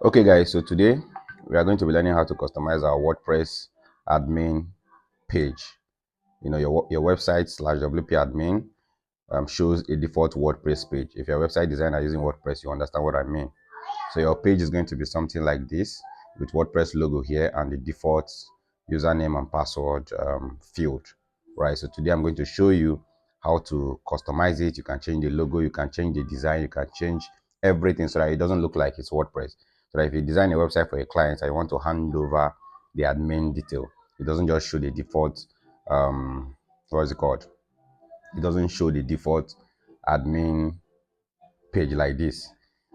Okay guys, so today we are going to be learning how to customize our WordPress admin page. Your website / WP admin shows a default WordPress page. If you're a website designer using WordPress, you understand what I mean. So your page is going to be something like this with WordPress logo here and the default username and password field, right? So today I'm going to show you how to customize it. You can change the logo, you can change the design, you can change everything so that it doesn't look like it's WordPress. So that if you design a website for a client and you want to hand over the admin detail, it doesn't just show the default what is it called? It doesn't show the default admin page like this.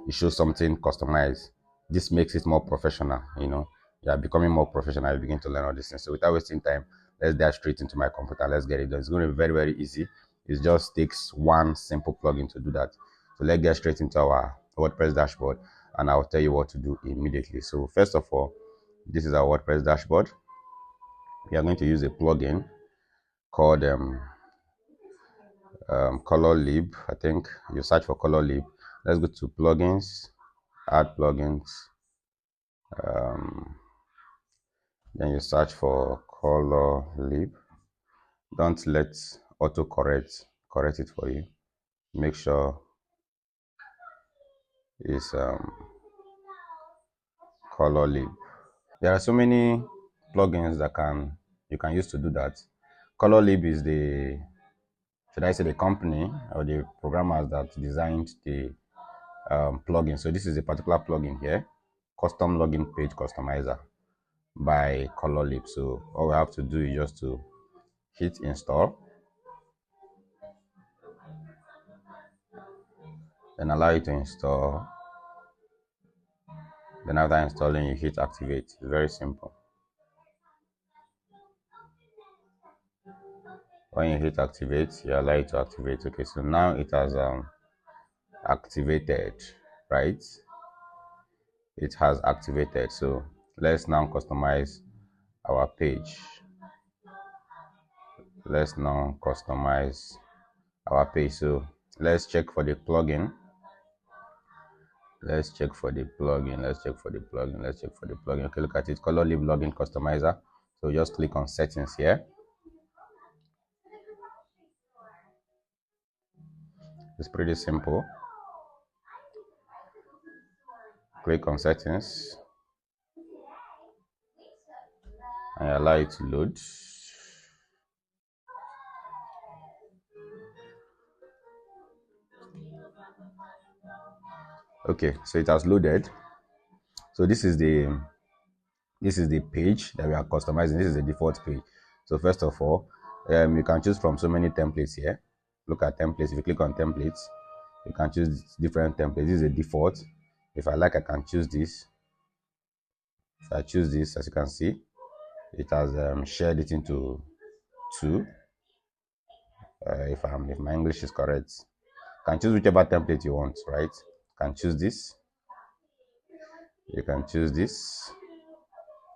It shows something customized. This makes it more professional. You are becoming more professional. You begin to learn all these things. So without wasting time, let's dive straight into my computer. Let's get it done. It's going to be very, very easy. It just takes one simple plugin to do that. So let's get straight into our WordPress dashboard, and I'll tell you what to do immediately. So first of all, this is our WordPress dashboard. We are going to use a plugin called color lib. I think you search for color lib. Let's go to plugins, add plugins, then you search for color lib. Don't let auto correct it for you. Make sure it's color lib. There are so many plugins that you can use to do that. Color lib is the, should I say, the company or the programmers that designed the plugin. So this is a particular plugin here, custom login page customizer by color lib. So all we have to do is just to hit install, then allow it to install. Then after installing, you hit activate. It's very simple. When you hit activate, you allow it to activate. Okay, so now it has activated, right? It has activated. So let's now customize our page. Let's now customize our page. So let's check for the plugin. Let's check for the plugin. Okay, look at it. Color lib login customizer. So just click on settings here. It's pretty simple. Click on settings and allow it to load. Okay, so it has loaded. So this is the page that we are customizing. This is the default page. So first of all, you can choose from so many templates here. Look at templates. If you click on templates, you can choose different templates. This is the default. If I like, I can choose this. If I choose this, as you can see, it has shared it into two. If my English is correct, you can choose whichever template you want, right? You can choose this. You can choose this,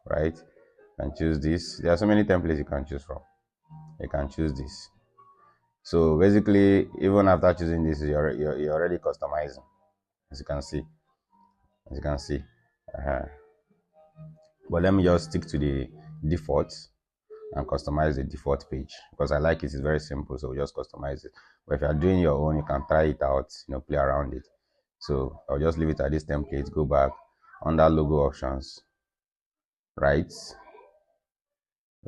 right? You can choose this. There are so many templates you can choose from. You can choose this. So basically, even after choosing this, you're already customizing, as you can see. But let me just stick to the default and customize the default page because I like it. It's very simple, so just customize it. But if you're doing your own, you can try it out, play around it. So I'll just leave it at this template. Go back under logo options, right?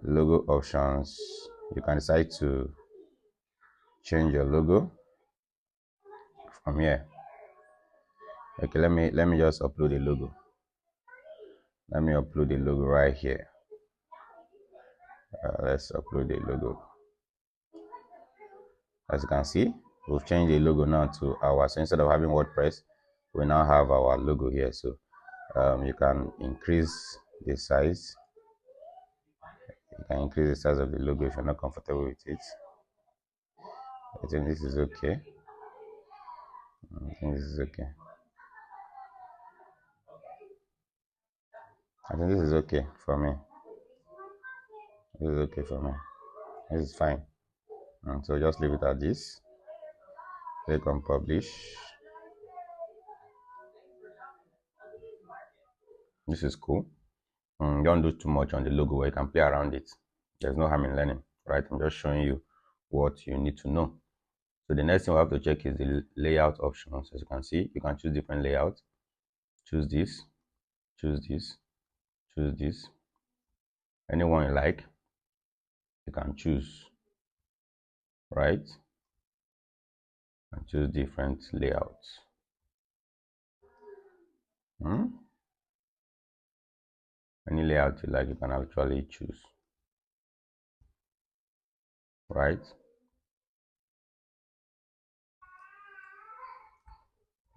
Logo options. You can decide to change your logo from here. Okay, let me just upload a logo. Let me upload the logo right here. Let's upload the logo. As you can see, we've changed the logo now to our, so instead of having WordPress, we now have our logo here. So you can increase the size. You can increase the size of the logo if you're not comfortable with it. I think this is okay. I think this is okay. I think this is okay for me. This is okay for me. This is fine. So just leave it at this. Click on publish. This is cool. Don't do too much on the logo, where you can play around it. There's no harm in learning, right? I'm just showing you what you need to know. So the next thing we have to check is the layout options. As you can see, you can choose different layouts. Choose this, choose this, choose this. Anyone you like, you can choose, right? And choose different layouts. Any layout you like, you can actually choose, right?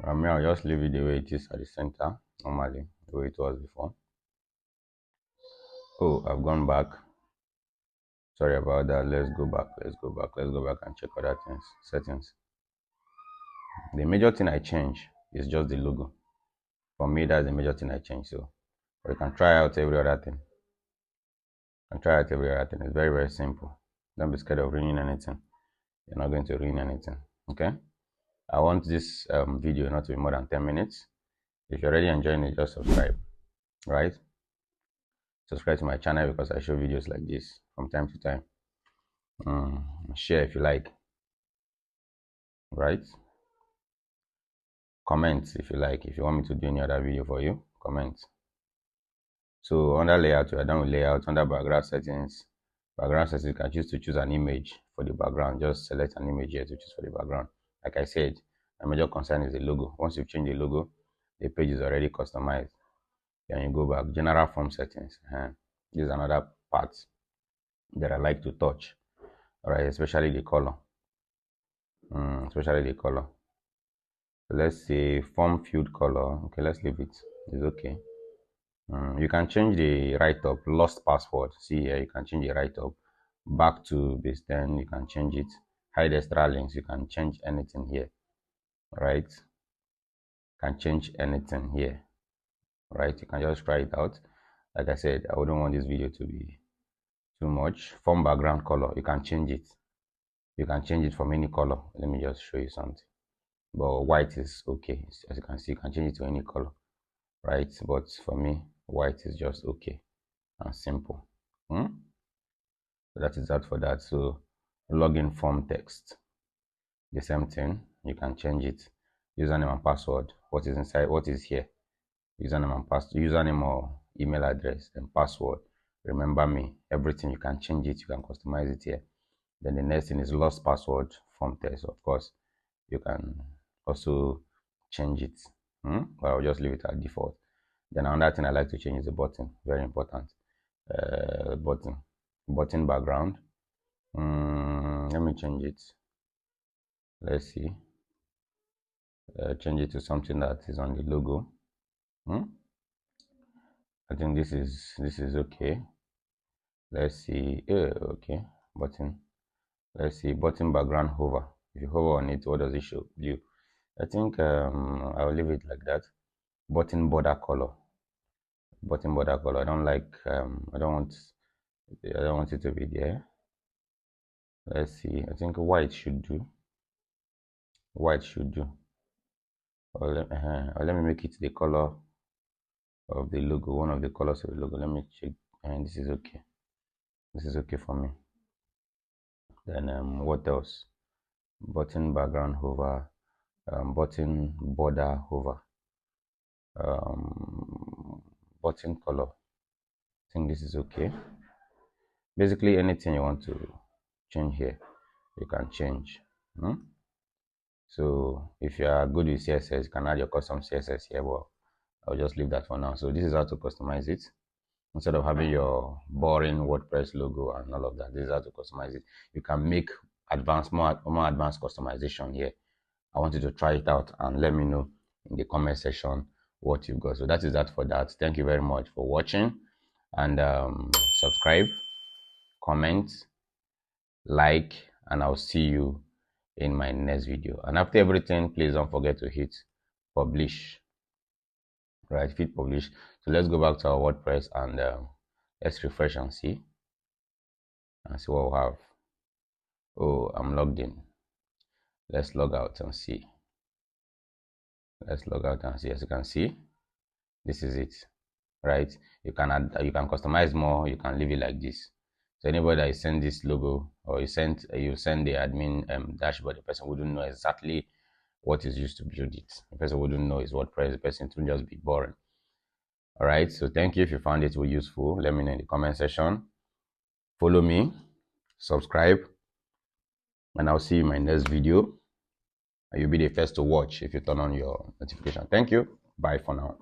I'll just leave it the way it is at the center, normally, the way it was before. Oh, I've gone back. Sorry about that. Let's go back and check other things, settings. The major thing I change is just the logo. For me, that's the major thing I change. So you can try out every other thing. It's very, very simple. Don't be scared of ruining anything. You're not going to ruin anything. Okay. I want this video not to be more than 10 minutes. If you're already enjoying it, just subscribe, right? Subscribe to my channel because I show videos like this from time to time. Share if you like, right? Comment if you like. If you want me to do any other video for you, comment. So under layout, we are done with layout. Under background settings, you can choose to choose an image for the background. Just select an image here to choose for the background. Like I said, my major concern is the logo. Once you've changed the logo, the page is already customized. Then you go back, general form settings. This is another part that I like to touch. All right, especially the color. So let's say form field color. Okay, let's leave it. It's okay. You can change the write-up, lost password. See here, you can change the write-up back to base 10. You can change it. Hide extra links. You can change anything here, right? Can change anything here, right? You can just try it out. Like I said, I wouldn't want this video to be too much. Form background color, you can change it. You can change it from any color. Let me just show you something. But white is okay. As you can see, you can change it to any color, right? But for me, white is just okay and simple. So that is that for that. So login form text, the same thing. You can change it. Username and password. What is inside? What is here? Username and password. Username or email address. Then password. Remember me. Everything you can change it. You can customize it here. Then the next thing is lost password form text. Of course, you can also change it. But I'll just leave it at default. Then another thing I like to change is the button. Very important. Button background. Let me change it. Let's see. Change it to something that is on the logo. I think this is okay. Let's see. Okay, button. Let's see, button background hover. If you hover on it, what does it show you? I think I'll leave it like that. Button border color. I don't like. I don't want it to be there. Let's see. I think white should do. Or let me make it the color of the logo. One of the colors of the logo. Let me check. And this is okay. This is okay for me. Then what else? Button background hover. Button border hover. Button color. I think this is okay. Basically, anything you want to change here, you can change. So if you are good with CSS, you can add your custom CSS here, but I'll just leave that for now. So this is how to customize it. Instead of having your boring WordPress logo and all of that, this is how to customize it. You can make more advanced customization here. I want you to try it out and let me know in the comment section what you've got. So that is that for that. Thank you very much for watching, and subscribe, comment, like, and I'll see you in my next video. And after everything, please don't forget to hit publish. Right, hit publish. So let's go back to our WordPress and let's refresh and see what we have. Oh, I'm logged in. Let's log out and see. As you can see, this is it. right? You can add, you can customize more, you can leave it like this. So anybody that is send this logo, or you send the admin dashboard, the person wouldn't know exactly what is used to build it. The person wouldn't know is WordPress. The person will just be boring. All right, so thank you. If you found it useful, let me know in the comment section. Follow me, subscribe, and I'll see you in my next video. You'll be the first to watch if you turn on your notification. Thank you. Bye for now.